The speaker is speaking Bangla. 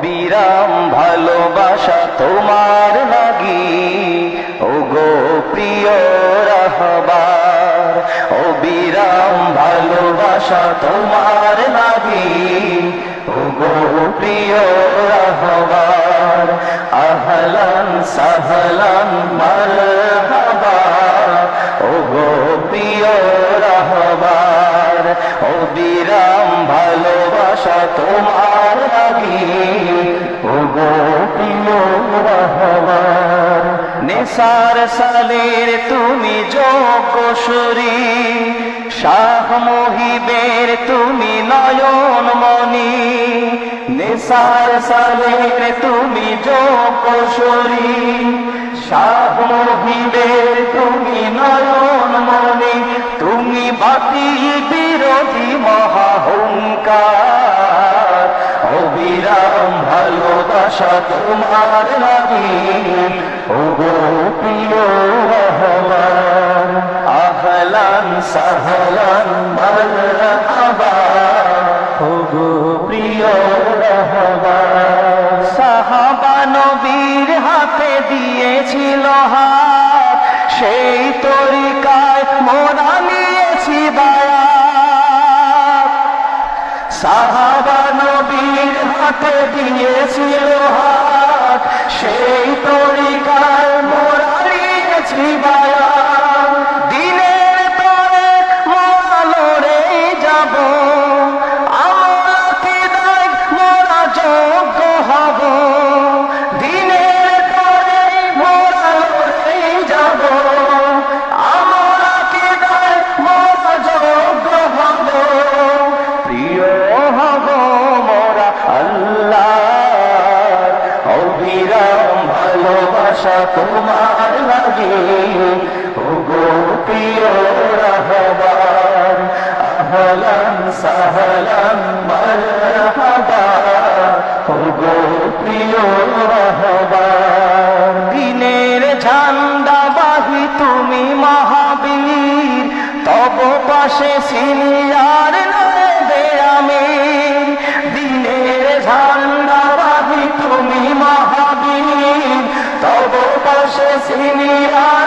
অবিরাম ভালোবাসা তোমার লাগি, ও গো প্রিয় রাহবার। অবিরাম ভালোবাসা তোমার লাগি, ও গো প্রিয় রাহবার। আহলান সাহলান মারহাবা, ও গো প্রিয় রাহবার। অবিরাম ভালোবাসা তোমার লাগি, ও গো প্রিয় রাহবার। নিসার সালের তুমি যোগ্য সুরি, শাহ মুহিবের তুমি নয়ন মনি। নিসার সালের তুমি যোগ্য সুরি, শাহ মুহিবের তুমি নয়ন মনি। তুমি বাতিল বিরোধী মহাহুঙ্কার, অবিরাম ভালোবাসা তোমার লাগি, ও গো প্রিয় রাহবার। আহলান সাহলান মারহাবা, ও গো প্রিয় রাহবার। সাহাবা নবীর হাতে দিয়েছিল হাত, সেই তরিকায় মোরা নিয়েছি বায়াত। সাহাবা নবীর হাতে দিয়েছিল হাত, সেই তরিকায় মোরা নিয়েছি বায়াত। দিনের তরে মোরা লড়ে যাব, আমল আকীদায় মোরা যোগ্য হব। দিনের তরে মোরা লড়ে যাব, আমল আকীদায় মোরা যোগ্য হব। প্রিয় হব মোরা আল্লাহর, অবিরাম ভালোবাসা তোমার লাগি, ও গো প্রিয় রাহবার। আহলান সাহলান মারহাবা, ও গো প্রিয় রাহবার। দিনের ঝান্ডা বাহি তুমি মহাবীর, তব পাশে সিনিয়ার নবে আমির। দিনের ঝান্ডা বাহি তুমি মহাবীর, তব পাশে সিনিয়ার